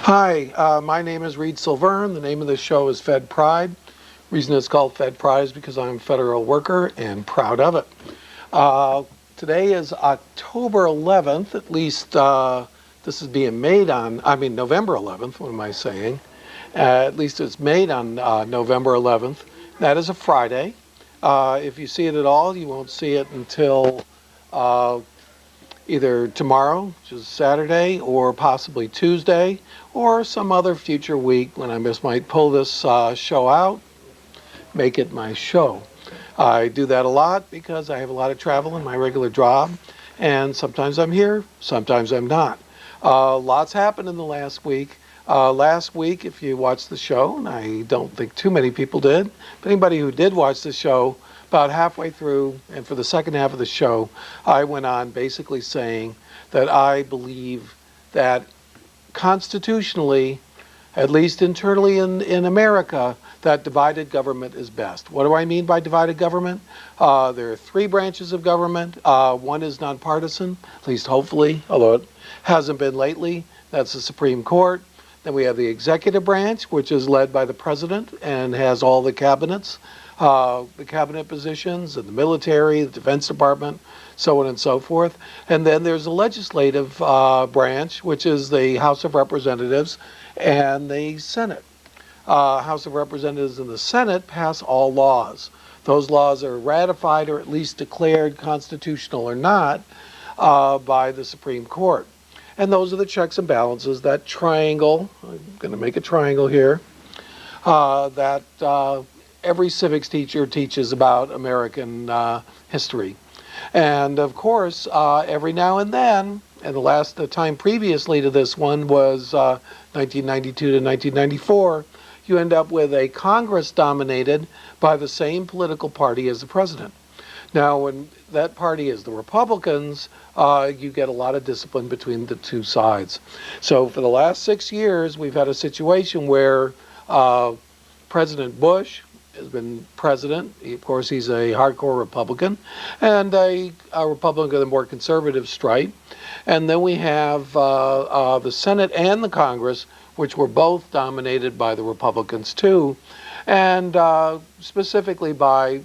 Hi, my name is Reed Silverne. The name of the show is Fed Pride. Reason it's called Fed Pride is because I'm a federal worker and proud of it. Uh, Today is October 11th, at least this is being made on, November 11th, what am I saying? At least it's made on November 11th. That is a Friday. If you see it at all, you won't see it until uh, either tomorrow, which is Saturday, or possibly Tuesday, or some other future week when I just might pull this show out, make it my show. I do that a lot because I have a lot of travel in my regular job, and sometimes I'm here, sometimes I'm not. Lots happened in the last week. Last week, if you watched the show, and I don't think too many people did, but anybody who did watch the show, about halfway through, and for the second half of the show, I went on basically saying that I believe that constitutionally, at least internally in America, that divided government is best. What do I mean by divided government? There are three branches of government. One is nonpartisan, at least hopefully, although it hasn't been lately. That's the Supreme Court. Then we have the executive branch, which is led by the president and has all the cabinets, the cabinet positions, and the military, the Defense Department, so on and so forth. And then there's the legislative branch, which is the House of Representatives and the Senate. House of Representatives and the Senate pass all laws. Those laws are ratified or at least declared constitutional or not by the Supreme Court. And those are the checks and balances, that triangle, I'm going to make a triangle here, that every civics teacher teaches about American history. And of course, every now and then, and the time previously to this one was 1992 to 1994, you end up with a Congress dominated by the same political party as the president. Now, when that party is the Republicans, you get a lot of discipline between the two sides. So for the last 6 years, we've had a situation where President Bush has been president. Of course, he's a hardcore Republican, and a Republican of the more conservative stripe. And then we have the Senate and the Congress, which were both dominated by the Republicans too, and specifically by,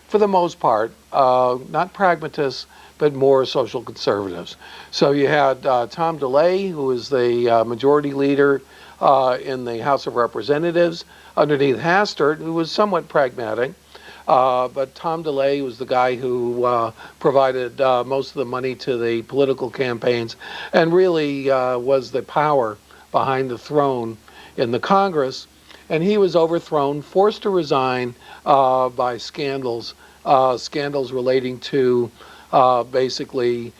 for the most part, not pragmatists, but more social conservatives. So you had Tom DeLay, who was the majority leader in the House of Representatives, underneath Hastert, who was somewhat pragmatic. But Tom DeLay was the guy who provided most of the money to the political campaigns and really was the power behind the throne in the Congress. And he was overthrown, forced to resign by scandals relating to basically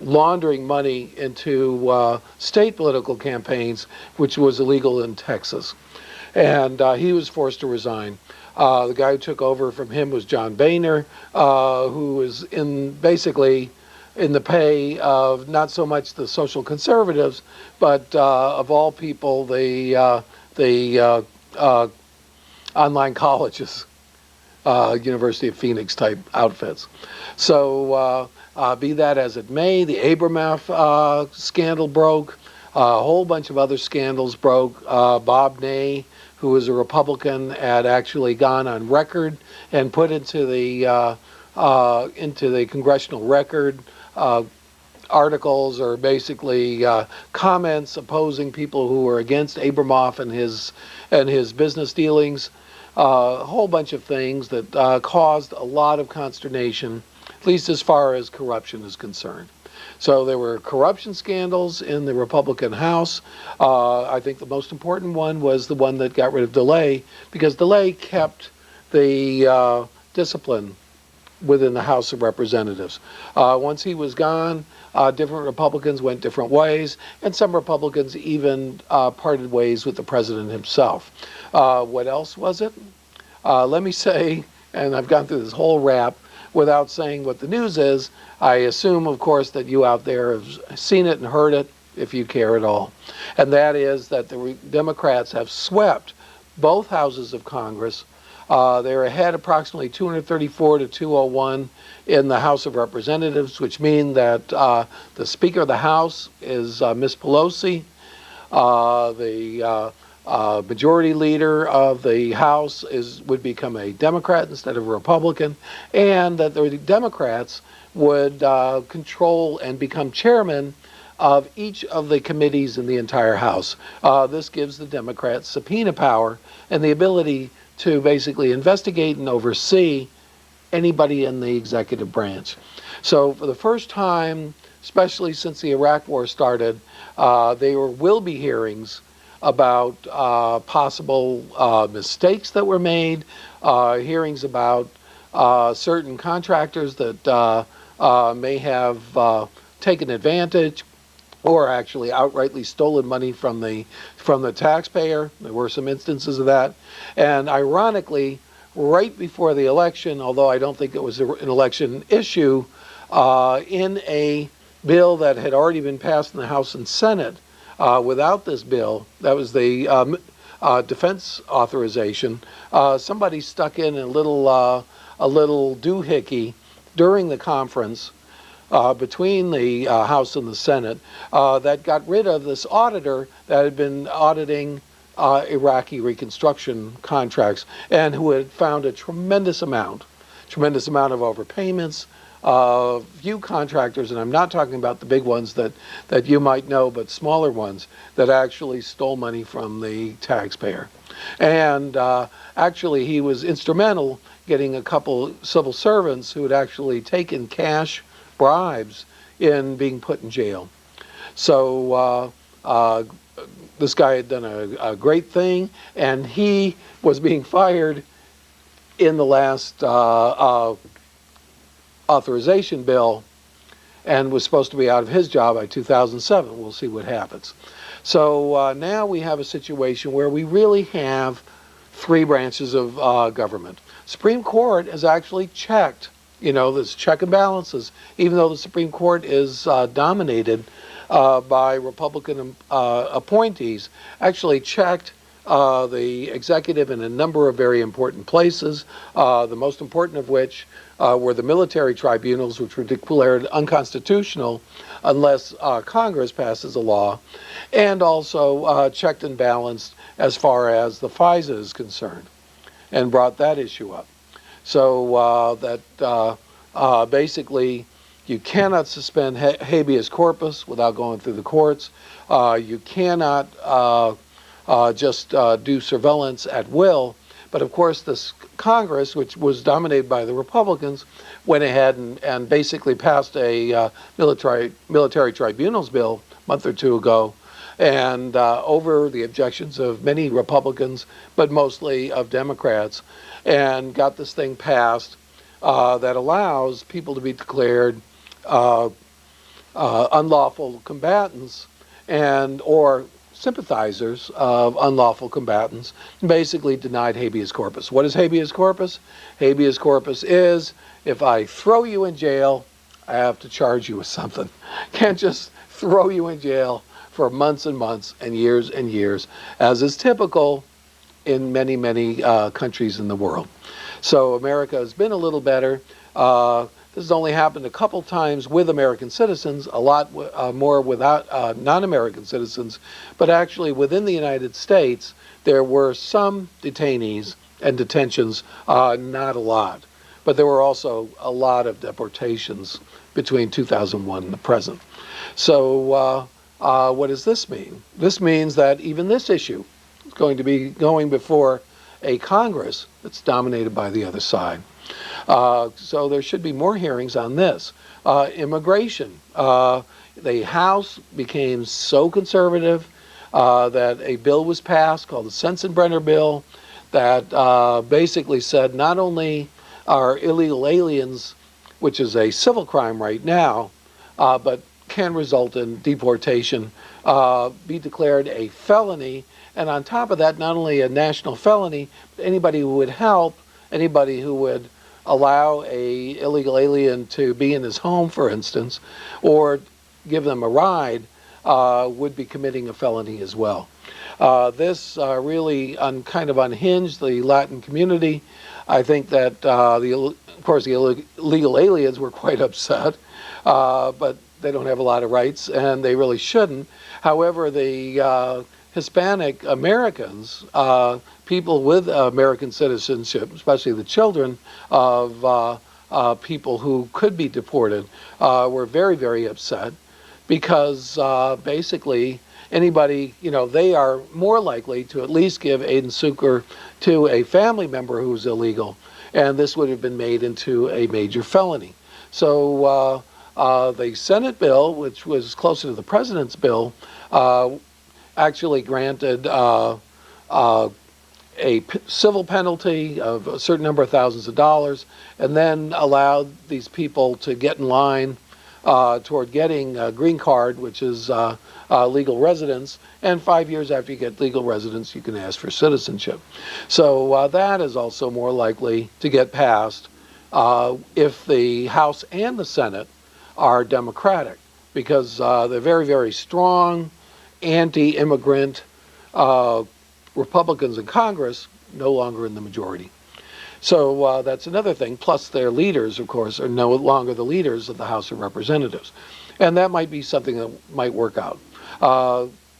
laundering money into state political campaigns, which was illegal in Texas. And he was forced to resign. The guy who took over from him was John Boehner, who was basically in the pay of not so much the social conservatives, but of all people, the online colleges, University of Phoenix type outfits. So be that as it may, the Abramoff scandal broke. A whole bunch of other scandals broke. Bob Ney, who was a Republican, had actually gone on record and put into the congressional record articles or basically comments opposing people who were against Abramoff and his business dealings. A whole bunch of things that caused a lot of consternation, at least as far as corruption is concerned. So there were corruption scandals in the Republican House. I think the most important one was the one that got rid of DeLay, because DeLay kept the discipline within the House of Representatives. Once he was gone, different Republicans went different ways, and some Republicans even parted ways with the president himself. What else was it? Let me say, and I've gone through this whole rap without saying what the news is. I assume, of course, that you out there have seen it and heard it, if you care at all. And that is that the Democrats have swept both houses of Congress. They're ahead approximately 234 to 201 in the House of Representatives, which means that the Speaker of the House is Miss Pelosi. The majority leader of the House would become a Democrat instead of a Republican, and that the Democrats would control and become chairman of each of the committees in the entire House. This gives the Democrats subpoena power and the ability to basically investigate and oversee anybody in the executive branch. So for the first time, especially since the Iraq War started, there will be hearings about possible mistakes that were made, hearings about certain contractors that may have taken advantage or actually outrightly stolen money from the taxpayer. There were some instances of that. And ironically, right before the election, although I don't think it was an election issue, in a bill that had already been passed in the House and Senate, without this bill, that was the defense authorization, somebody stuck in a little doohickey during the conference between the House and the Senate that got rid of this auditor that had been auditing Iraqi reconstruction contracts and who had found a tremendous amount of overpayments. Few contractors, and I'm not talking about the big ones that you might know, but smaller ones that actually stole money from the taxpayer. And actually, he was instrumental getting a couple civil servants who had actually taken cash bribes in being put in jail. So this guy had done a great thing, and he was being fired in the last authorization bill and was supposed to be out of his job by 2007. We'll see what happens. So now we have a situation where we really have three branches of government. Supreme Court has actually checked, this check and balances, even though the Supreme Court is dominated by Republican appointees, actually checked the executive in a number of very important places, the most important of which were the military tribunals, which were declared unconstitutional unless Congress passes a law, and also checked and balanced as far as the FISA is concerned, and brought that issue up. So basically, you cannot suspend habeas corpus without going through the courts. You cannot just do surveillance at will. But of course, this Congress, which was dominated by the Republicans, went ahead and basically passed a military tribunals bill a month or two ago, and over the objections of many Republicans, but mostly of Democrats, and got this thing passed that allows people to be declared unlawful combatants or sympathizers of unlawful combatants, basically denied habeas corpus. What is habeas corpus? Habeas corpus is, if I throw you in jail, I have to charge you with something. Can't just throw you in jail for months and months and years, as is typical in many, many countries in the world. So America has been a little better. This has only happened a couple times with American citizens, a lot more without non-American citizens. But actually, within the United States, there were some detainees and detentions, not a lot. But there were also a lot of deportations between 2001 and the present. So what does this mean? This means that even this issue is going to be going before a Congress that's dominated by the other side. So there should be more hearings on this. Immigration. The House became so conservative that a bill was passed called the Sensenbrenner bill that basically said not only are illegal aliens, which is a civil crime right now, but can result in deportation, be declared a felony. And on top of that, not only a national felony, but anybody who would help, anybody who would allow a illegal alien to be in his home, for instance, or give them a ride, would be committing a felony as well. This really kind of unhinged the Latin community. I think that, of course, the illegal aliens were quite upset, but they don't have a lot of rights, and they really shouldn't. However, the Hispanic Americans, people with American citizenship, especially the children of people who could be deported, were very, very upset because basically anybody, they are more likely to at least give aid and succor to a family member who's illegal, and this would have been made into a major felony. So the Senate bill, which was closer to the president's bill, actually granted civil penalty of a certain number of thousands of dollars, and then allowed these people to get in line toward getting a green card, which is legal residence, and 5 years after you get legal residence, you can ask for citizenship. So that is also more likely to get passed if the House and the Senate are Democratic, because they're very, very strong anti-immigrant Republicans in Congress, no longer in the majority. So that's another thing. Plus, their leaders, of course, are no longer the leaders of the House of Representatives. And that might be something that might work out.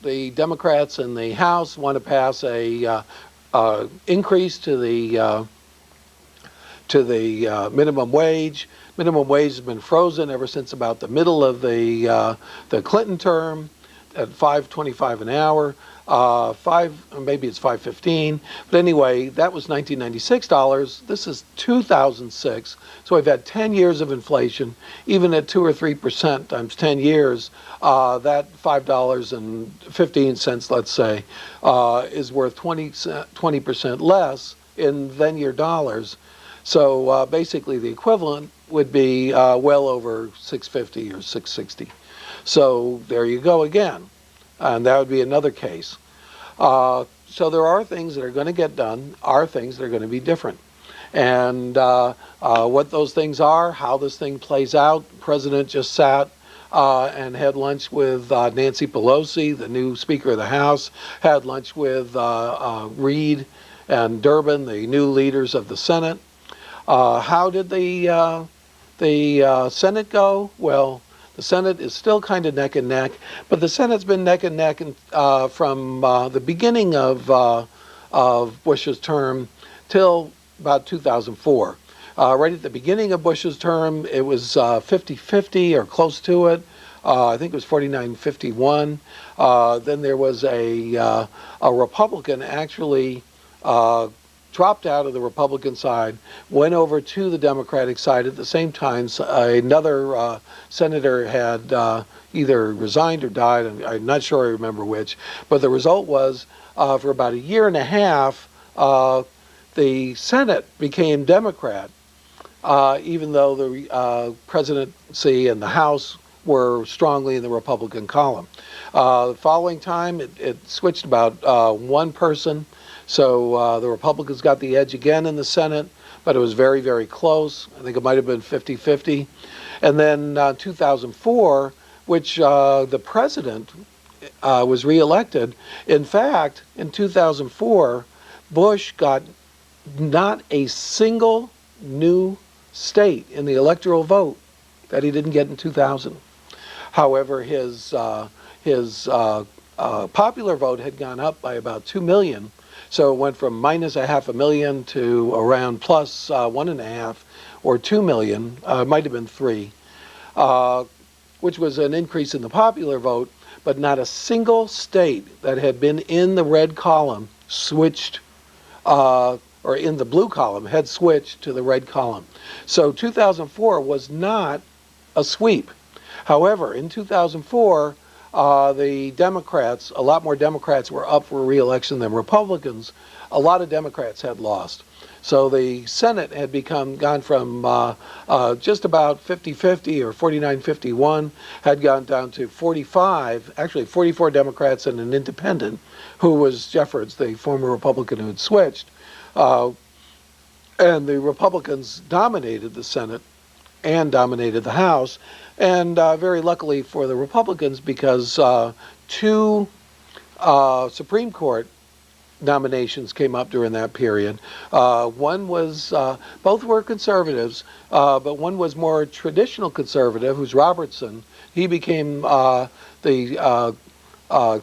The Democrats in the House want to pass a increase to the minimum wage. Minimum wage has been frozen ever since about the middle of the Clinton term at $5.25 an hour. Maybe it's $5.15, but anyway, that was 1996 dollars. This is 2006, so we've had 10 years of inflation. Even at 2 or 3% times 10 years, that $5.15, let's say, is worth 20% less in then-year dollars. So basically, the equivalent would be well over $6.50 or $6.60. So there you go again. And that would be another case. So there are things that are going to get done, are things that are going to be different. And what those things are, how this thing plays out, the president just sat and had lunch with Nancy Pelosi, the new Speaker of the House, had lunch with Reid and Durbin, the new leaders of the Senate. How did the Senate go? Well, the Senate is still kind of neck and neck, but the Senate's been neck and neck from the beginning of Bush's term till about 2004. Right at the beginning of Bush's term, it was 50-50 or close to it. I think it was 49-51. Then there was a Republican actually dropped out of the Republican side, went over to the Democratic side at the same time. Another senator had either resigned or died, and I'm not sure I remember which, but the result was for about a year and a half, the Senate became Democrat, even though the presidency and the House were strongly in the Republican column. The following time, it switched about one person. So the Republicans got the edge again in the Senate, but it was very, very close. I think it might have been 50-50. And then 2004, which the president was reelected. In fact, in 2004, Bush got not a single new state in the electoral vote that he didn't get in 2000. However, his popular vote had gone up by about 2 million. So it went from minus 500,000 to around plus 1.5 or 2 million, might have been 3, which was an increase in the popular vote, but not a single state that had been in the red column switched, or in the blue column, had switched to the red column. So 2004 was not a sweep. However, in 2004, the Democrats, a lot more Democrats were up for re-election than Republicans. A lot of Democrats had lost. So the Senate had gone from just about 50-50 or 49-51, had gone down to 45, actually 44 Democrats and an independent, who was Jeffords, the former Republican who had switched. And the Republicans dominated the Senate and dominated the House. And very luckily for the Republicans, because two Supreme Court nominations came up during that period. One was, both were conservatives, but one was more traditional conservative, who's Robertson. He became the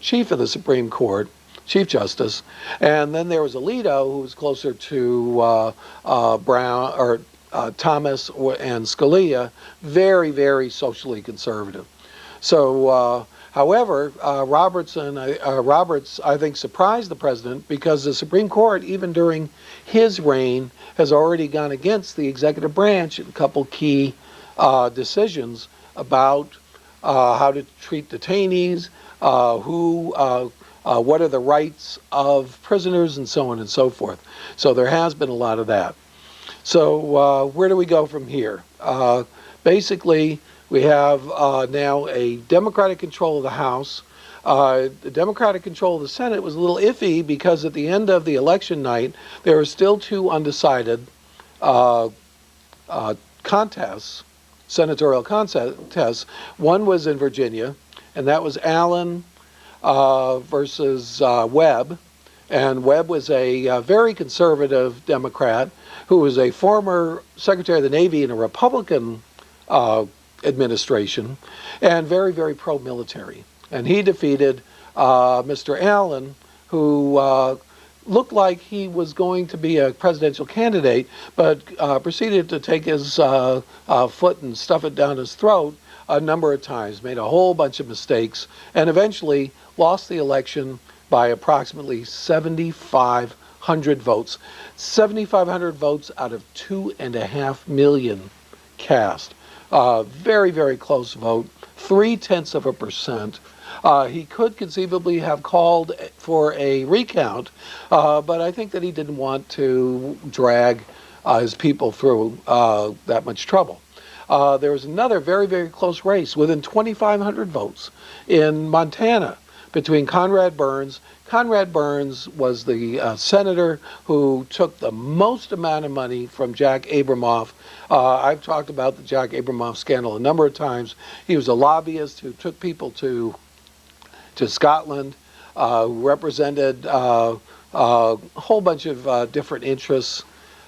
chief of the Supreme Court, Chief Justice. And then there was Alito, who was closer to Brown, or Thomas and Scalia, very, very socially conservative. So, however, Roberts, I think, surprised the president because the Supreme Court, even during his reign, has already gone against the executive branch in a couple key decisions about how to treat detainees, what are the rights of prisoners, and so on and so forth. So there has been a lot of that. So where do we go from here? Basically, we have now a Democratic control of the House. The Democratic control of the Senate was a little iffy because at the end of the election night, there were still two undecided contests, senatorial contests. One was in Virginia, and that was Allen versus Webb. And Webb was a very conservative Democrat who was a former Secretary of the Navy in a Republican administration and very, very pro-military. And he defeated Mr. Allen, who looked like he was going to be a presidential candidate, but proceeded to take his foot and stuff it down his throat a number of times, made a whole bunch of mistakes, and eventually lost the election by approximately 7,500 votes. 7,500 votes out of 2.5 million cast. Very, very close vote, 0.3%. He could conceivably have called for a recount, but I think that he didn't want to drag his people through that much trouble. There was another very, very close race within 2,500 votes in Montana between Conrad Burns. Conrad Burns was the senator who took the most amount of money from Jack Abramoff. I've talked about the Jack Abramoff scandal a number of times. He was a lobbyist who took people to Scotland, who represented a whole bunch of different interests,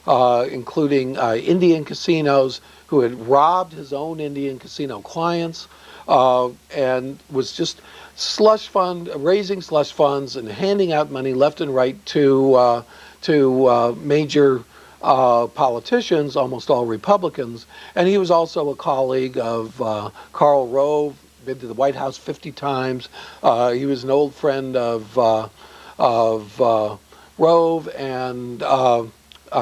including Indian casinos, who had robbed his own Indian casino clients, and was just raising slush funds and handing out money left and right to major politicians, almost all Republicans. And he was also a colleague of Karl Rove, been to the White House 50 times. He was an old friend of Rove and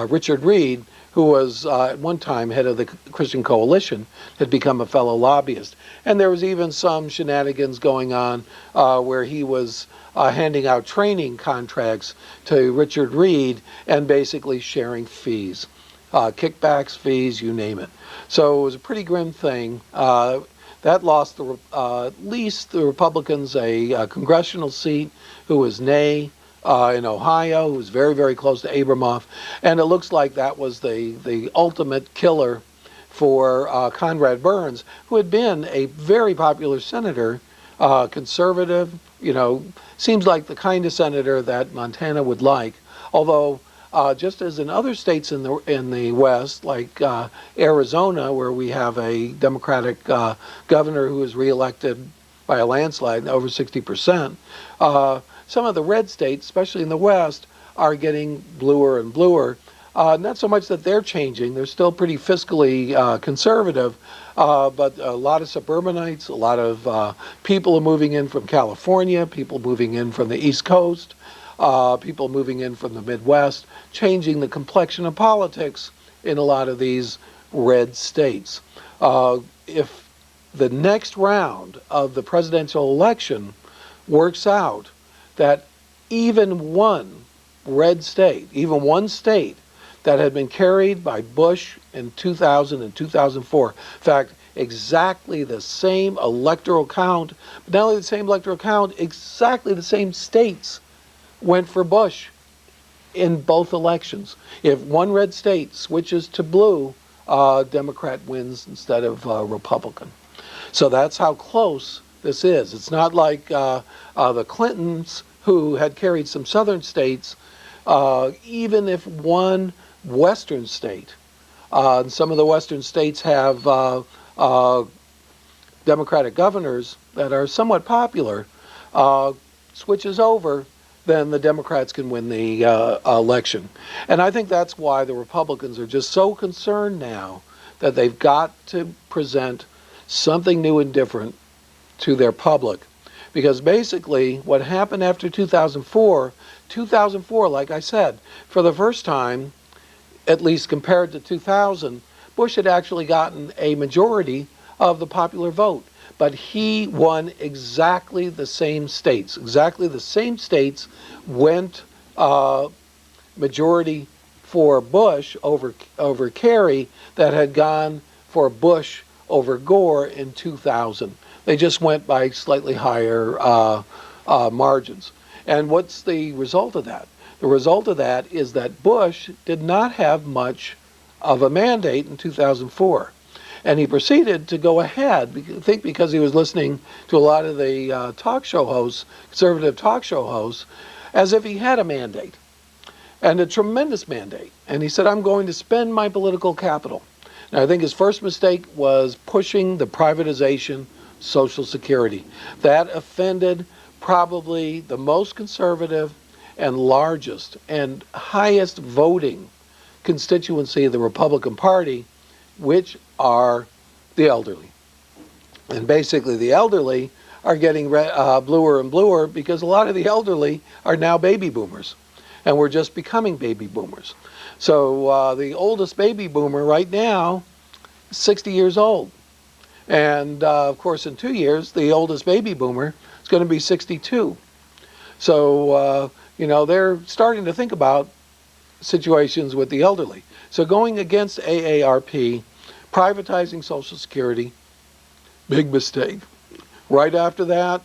Richard Reed, who was at one time head of the Christian Coalition, had become a fellow lobbyist. And there was even some shenanigans going on where he was handing out training contracts to Richard Reed and basically sharing fees, kickbacks, fees, you name it. So it was a pretty grim thing. That lost at least the Republicans a congressional seat, who was Ney in Ohio, who was very, very close to Abramoff. And it looks like that was the ultimate killer for Conrad Burns, who had been a very popular senator, conservative, seems like the kind of senator that Montana would like. Although, just as in other states in the West, like Arizona, where we have a Democratic governor who is reelected by a landslide, over 60%, some of the red states, especially in the West, are getting bluer and bluer. Not so much that they're changing. They're still pretty fiscally conservative, but a lot of suburbanites, a lot of people are moving in from California, people moving in from the East Coast, people moving in from the Midwest, changing the complexion of politics in a lot of these red states. If the next round of the presidential election works out that even one red state, even one state that had been carried by Bush in 2000 and 2004, in fact, exactly the same electoral count, but not only the same electoral count, exactly the same states went for Bush in both elections. If one red state switches to blue, Democrat wins instead of Republican. So that's how close this is. It's not like the Clintons, who had carried some southern states, even if one western state, and some of the western states have Democratic governors that are somewhat popular, switches over, then the Democrats can win the election. And I think that's why the Republicans are just so concerned now that they've got to present something new and different to their public. Because basically what happened after 2004, like I said, for the first time, at least compared to 2000, Bush had actually gotten a majority of the popular vote. But he won exactly the same states. Exactly the same states went majority for Bush over Kerry that had gone for Bush over Gore in 2000. They just went by slightly higher margins. And what's the result of that? The result of that is that Bush did not have much of a mandate in 2004. And he proceeded to go ahead, I think because he was listening to a lot of the talk show hosts, conservative talk show hosts, as if he had a mandate, and a tremendous mandate. And he said, I'm going to spend my political capital. And I think his first mistake was pushing the privatization of Social Security. That offended probably the most conservative and largest and highest voting constituency of the Republican Party, which are the elderly. And basically the elderly are getting bluer and bluer because a lot of the elderly are now baby boomers. And we're just becoming baby boomers. So the oldest baby boomer right now is 60 years old. And of course in 2 years, the oldest baby boomer is going to be 62. So, they're starting to think about situations with the elderly. So going against AARP, privatizing Social Security, big mistake. Right after that,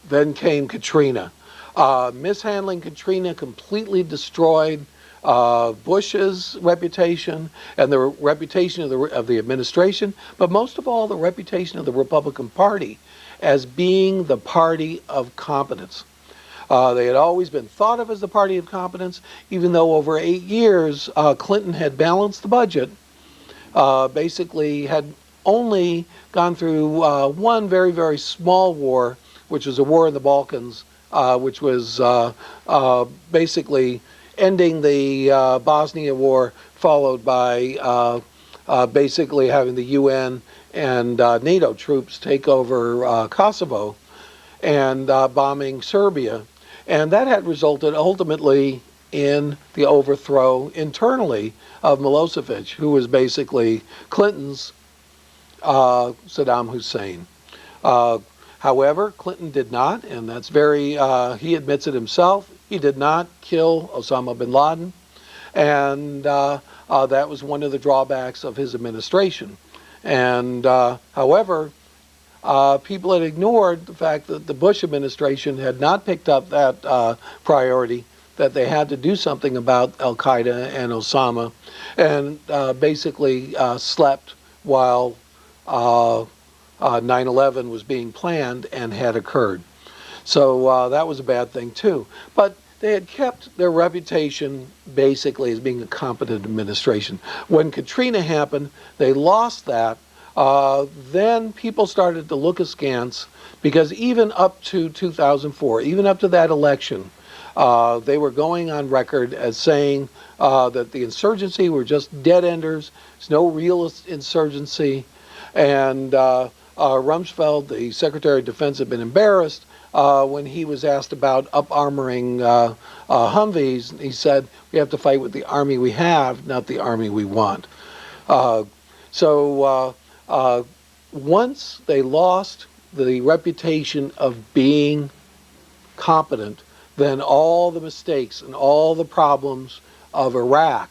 then came Katrina. Mishandling Katrina completely destroyed Bush's reputation and the reputation of the administration, but most of all, the reputation of the Republican Party as being the party of competence. They had always been thought of as the party of competence, even though over 8 years, Clinton had balanced the budget, basically had only gone through one very, very small war, which was a war in the Balkans, which was basically ending the Bosnia War, followed by basically having the UN and NATO troops take over Kosovo and bombing Serbia. And that had resulted ultimately in the overthrow internally of Milosevic, who was basically Clinton's Saddam Hussein. However, Clinton did not, and that's he admits it himself, he did not kill Osama bin Laden. And that was one of the drawbacks of his administration. And however, people had ignored the fact that the Bush administration had not picked up that priority, that they had to do something about Al-Qaeda and Osama, and basically slept while 9/11 was being planned and had occurred. So that was a bad thing too. But they had kept their reputation basically as being a competent administration. When Katrina happened, they lost that. Then people started to look askance because even up to 2004, even up to that election, they were going on record as saying that the insurgency were just dead-enders. There's no real insurgency. And Rumsfeld, the Secretary of Defense, had been embarrassed when he was asked about up-armoring Humvees. He said, we have to fight with the army we have, not the army we want. Once they lost the reputation of being competent, then all the mistakes and all the problems of Iraq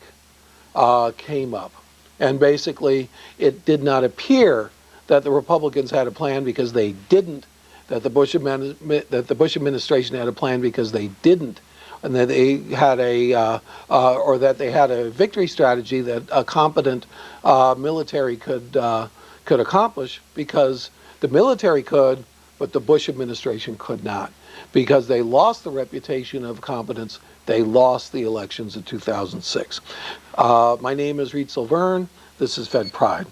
came up. And basically, it did not appear that the Republicans had a plan because they didn't, that the Bush administration had a plan because they didn't, and that they had or that they had a victory strategy that a competent military could accomplish, because the military could, but the Bush administration could not. Because they lost the reputation of competence, they lost the elections in 2006. My name is Reed Silverne. This is Fed Pride.